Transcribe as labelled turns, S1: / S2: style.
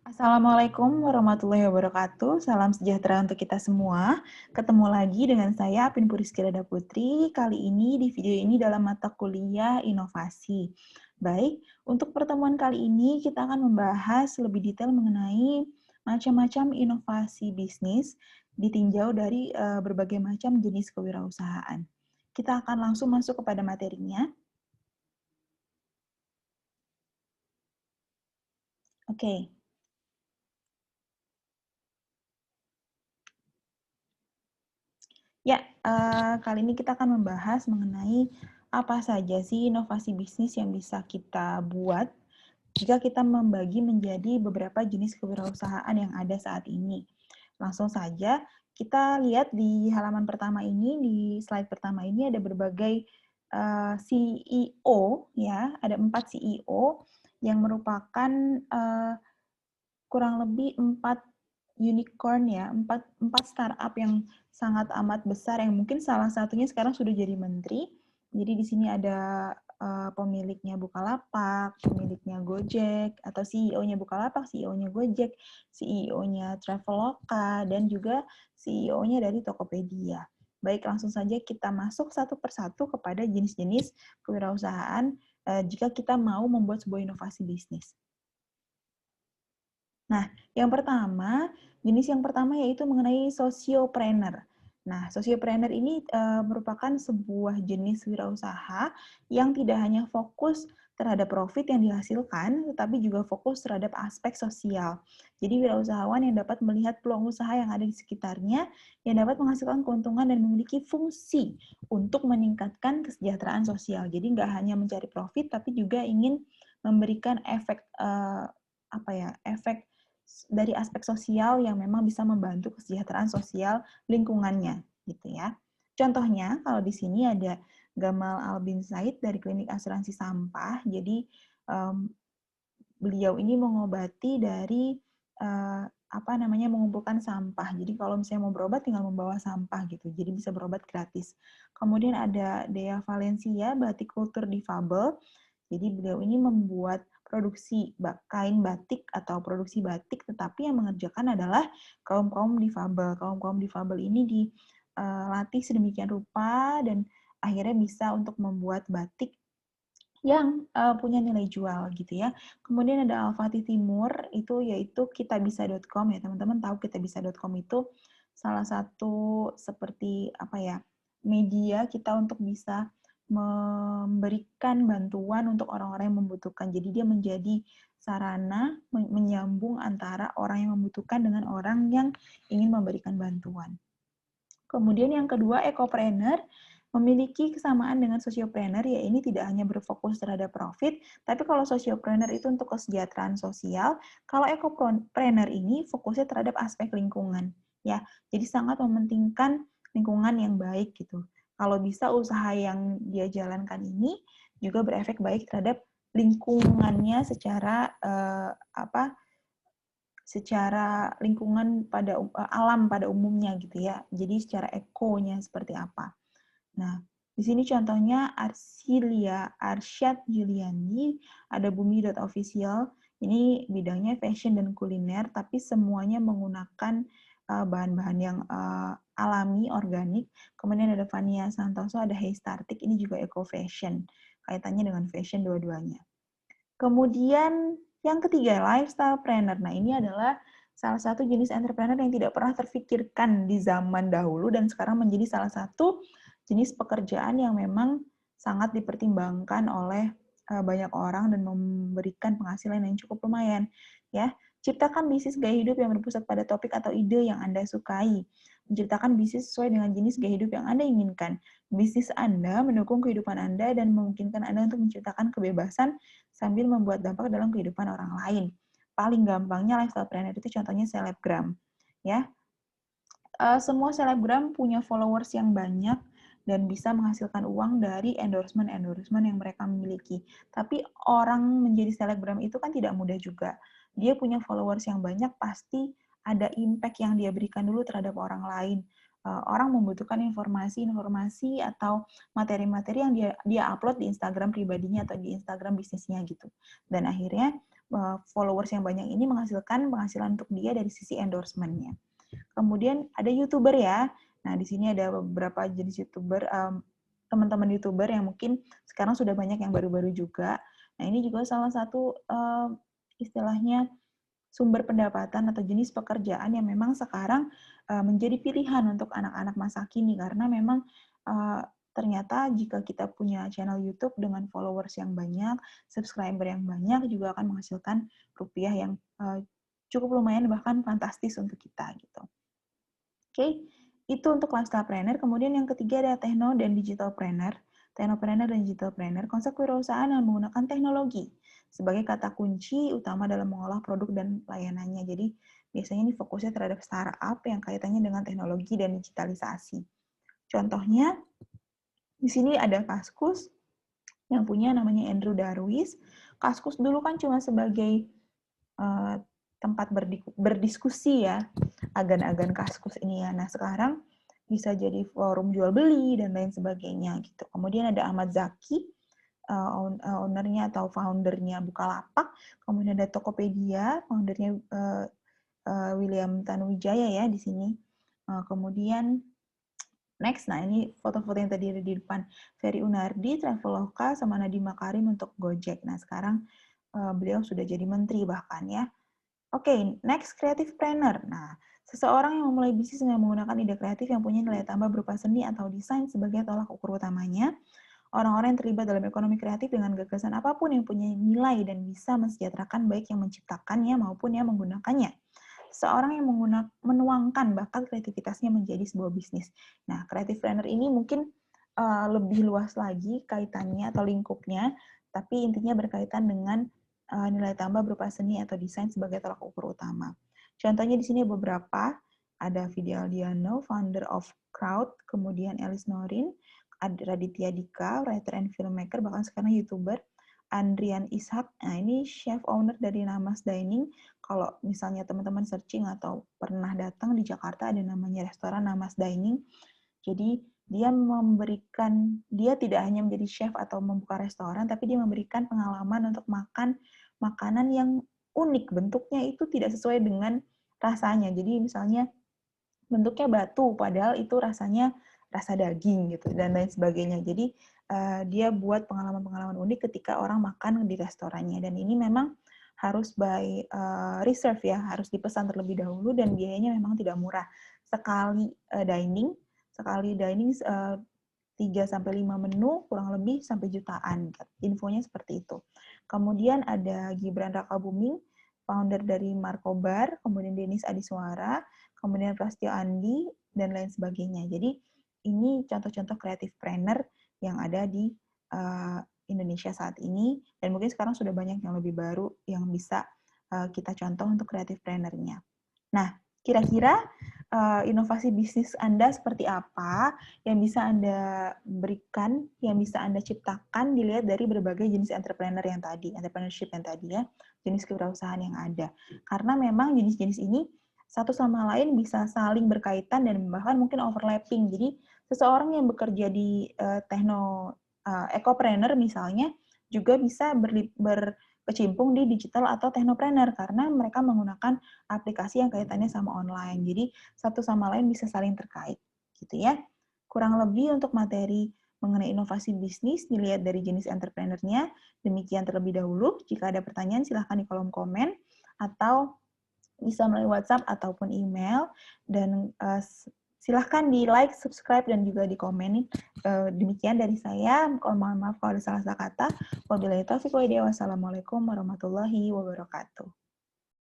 S1: Assalamualaikum warahmatullahi wabarakatuh. Salam sejahtera untuk kita semua. Ketemu lagi dengan saya, Apin Puriski Rada Putri. Kali ini di video ini dalam mata kuliah inovasi. Baik, untuk pertemuan kali ini kita akan membahas lebih detail mengenai macam-macam inovasi bisnis ditinjau dari berbagai macam jenis kewirausahaan. Kita akan langsung masuk kepada materinya. Oke. Ya, kali ini kita akan membahas mengenai apa saja sih inovasi bisnis yang bisa kita buat jika kita membagi menjadi beberapa jenis kewirausahaan yang ada saat ini. Langsung saja, kita lihat di halaman pertama ini, di slide pertama ini ada berbagai CEO, ya, ada 4 CEO yang merupakan kurang lebih 4 unicorn ya, 4 startup yang sangat amat besar yang mungkin salah satunya sekarang sudah jadi menteri. Jadi di sini ada pemiliknya Bukalapak, pemiliknya Gojek, atau CEO-nya Bukalapak, CEO-nya Gojek, CEO-nya Traveloka, dan juga CEO-nya dari Tokopedia. Baik, langsung saja kita masuk satu persatu kepada jenis-jenis kewirausahaan jika kita mau membuat sebuah inovasi bisnis. Nah, jenis yang pertama yaitu mengenai sociopreneur. Nah, sociopreneur ini merupakan sebuah jenis wirausaha yang tidak hanya fokus terhadap profit yang dihasilkan, tetapi juga fokus terhadap aspek sosial. Jadi, wirausahawan yang dapat melihat peluang usaha yang ada di sekitarnya, yang dapat menghasilkan keuntungan dan memiliki fungsi untuk meningkatkan kesejahteraan sosial. Jadi, nggak hanya mencari profit, tapi juga ingin memberikan efek efek dari aspek sosial yang memang bisa membantu kesejahteraan sosial lingkungannya, gitu ya. Contohnya, kalau di sini ada Gamal Albin Said dari Klinik Asuransi Sampah. Jadi, beliau ini mengobati dari mengumpulkan sampah. Jadi kalau misalnya mau berobat tinggal membawa sampah gitu. Jadi bisa berobat gratis. Kemudian ada Dea Valencia, batik kultur difabel. Jadi beliau ini membuat produksi kain batik atau produksi batik, tetapi yang mengerjakan adalah kaum-kaum difabel. Kaum-kaum difabel ini dilatih sedemikian rupa dan akhirnya bisa untuk membuat batik yang punya nilai jual gitu ya. Kemudian ada Al-Fatih Timur, itu yaitu kitabisa.com ya. Teman-teman tahu kitabisa.com itu salah satu seperti media kita untuk bisa memberikan bantuan untuk orang-orang yang membutuhkan. Jadi dia menjadi sarana menyambung antara orang yang membutuhkan dengan orang yang ingin memberikan bantuan. Kemudian yang kedua, ekopreneur memiliki kesamaan dengan sosiopreneur, ya ini tidak hanya berfokus terhadap profit, tapi kalau sosiopreneur itu untuk kesejahteraan sosial, kalau ekopreneur ini fokusnya terhadap aspek lingkungan. Ya, jadi sangat mementingkan lingkungan yang baik gitu. Kalau bisa usaha yang dia jalankan ini juga berefek baik terhadap lingkungannya secara lingkungan pada alam pada umumnya gitu ya. Jadi secara ekonya seperti apa. Nah, di sini contohnya Arsilia Arsyad Juliani, ada bumi.official. Ini bidangnya fashion dan kuliner, tapi semuanya menggunakan bahan-bahan yang alami, organik. Kemudian ada Fania Santoso, ada Hey Startik, ini juga eco fashion. Kaitannya dengan fashion dua-duanya. Kemudian yang ketiga, lifestyle planner. Nah, ini adalah salah satu jenis entrepreneur yang tidak pernah terfikirkan di zaman dahulu dan sekarang menjadi salah satu jenis pekerjaan yang memang sangat dipertimbangkan oleh banyak orang dan memberikan penghasilan yang cukup lumayan. Ya, ciptakan bisnis gaya hidup yang berpusat pada topik atau ide yang Anda sukai. Menciptakan bisnis sesuai dengan jenis gaya hidup yang Anda inginkan. Bisnis Anda mendukung kehidupan Anda dan memungkinkan Anda untuk menciptakan kebebasan sambil membuat dampak dalam kehidupan orang lain. Paling gampangnya lifestyle planner itu contohnya selebgram. Ya, semua selebgram punya followers yang banyak dan bisa menghasilkan uang dari endorsement yang mereka miliki. Tapi orang menjadi selebgram itu kan tidak mudah juga. Dia punya followers yang banyak, pasti ada impact yang dia berikan dulu terhadap orang lain. orang membutuhkan informasi-informasi atau materi-materi yang dia upload di Instagram pribadinya atau di Instagram bisnisnya gitu. Dan akhirnya followers yang banyak ini menghasilkan penghasilan untuk dia dari sisi endorsement-nya. Kemudian ada YouTuber ya. Nah, di sini ada beberapa jenis YouTuber, teman-teman YouTuber yang mungkin sekarang sudah banyak yang baru-baru juga. Nah, ini juga salah satu istilahnya sumber pendapatan atau jenis pekerjaan yang memang sekarang menjadi pilihan untuk anak-anak masa kini karena memang ternyata jika kita punya channel YouTube dengan followers yang banyak, subscriber yang banyak juga akan menghasilkan rupiah yang cukup lumayan bahkan fantastis untuk kita gitu. Oke, itu untuk lifestyle planner. Kemudian yang ketiga ada techno dan digital planner. Technopreneur dan digital planner, konsep kewirausahaan yang menggunakan teknologi sebagai kata kunci utama dalam mengolah produk dan layanannya. Jadi biasanya ini fokusnya terhadap startup yang kaitannya dengan teknologi dan digitalisasi. Contohnya, di sini ada Kaskus yang punya namanya Andrew Darwis. Kaskus dulu kan cuma sebagai tempat berdiskusi ya, agan-agan Kaskus ini ya. Nah, sekarang bisa jadi forum jual beli dan lain sebagainya gitu. Kemudian ada Ahmad Zaki, ownernya atau foundernya Bukalapak. Kemudian ada Tokopedia, foundernya William Tanuwijaya ya di sini. Kemudian next, nah ini foto-foto yang tadi ada di depan. Ferry Unardi, Traveloka, sama Nadiem Makarim untuk Gojek. Nah, sekarang beliau sudah jadi menteri bahkan ya. Oke, next, creative planner. Nah, seseorang yang memulai bisnis dengan menggunakan ide kreatif yang punya nilai tambah berupa seni atau desain sebagai tolak ukur utamanya. Orang-orang yang terlibat dalam ekonomi kreatif dengan gagasan apapun yang punya nilai dan bisa mensejahterakan baik yang menciptakannya maupun yang menggunakannya. Seorang yang menuangkan bakat kreativitasnya menjadi sebuah bisnis. Nah, creative planner ini mungkin lebih luas lagi kaitannya atau lingkupnya, tapi intinya berkaitan dengan nilai tambah berupa seni atau desain sebagai tolak ukur utama. Contohnya di sini beberapa, ada Vidya Aldiano, founder of Crowd, kemudian Elis Norin, ada Raditya Dika, writer and filmmaker, bahkan sekarang YouTuber, Andrian Ishak, nah ini chef owner dari Namas Dining. Kalau misalnya teman-teman searching atau pernah datang di Jakarta, ada namanya restoran Namas Dining. Jadi dia tidak hanya menjadi chef atau membuka restoran, tapi dia memberikan pengalaman untuk makan makanan yang unik. Bentuknya itu tidak sesuai dengan rasanya. Jadi misalnya bentuknya batu, padahal itu rasanya rasa daging gitu, dan lain sebagainya. Jadi dia buat pengalaman-pengalaman unik ketika orang makan di restorannya. Dan ini memang harus by reserve ya, harus dipesan terlebih dahulu dan biayanya memang tidak murah. Sekali dining 3-5 menu kurang lebih sampai jutaan. Infonya seperti itu. Kemudian ada Gibran Rakabuming, founder dari Markobar, kemudian Denis Adiswara, kemudian Prasetyo Andi, dan lain sebagainya. Jadi ini contoh-contoh creative planner yang ada di Indonesia saat ini, dan mungkin sekarang sudah banyak yang lebih baru yang bisa kita contoh untuk creative planner-nya. Nah, kira-kira inovasi bisnis Anda seperti apa yang bisa Anda berikan, yang bisa Anda ciptakan dilihat dari berbagai jenis entrepreneurship yang tadi ya, jenis kewirausahaan yang ada. Karena memang jenis-jenis ini satu sama lain bisa saling berkaitan dan bahkan mungkin overlapping. Jadi seseorang yang bekerja di ecopreneur misalnya juga bisa berkecimpung di digital atau technopreneur karena mereka menggunakan aplikasi yang kaitannya sama online. Jadi satu sama lain bisa saling terkait, gitu ya. Kurang lebih untuk materi mengenai inovasi bisnis dilihat dari jenis entrepreneurnya. Demikian terlebih dahulu. Jika ada pertanyaan silahkan di kolom komen atau bisa melalui WhatsApp ataupun email. Dan silahkan di like, subscribe, dan juga di komen. Demikian dari saya. Mohon maaf kalau ada salah-salah kata. Wabillahi taufiq wal hidayah. Wassalamualaikum warahmatullahi wabarakatuh.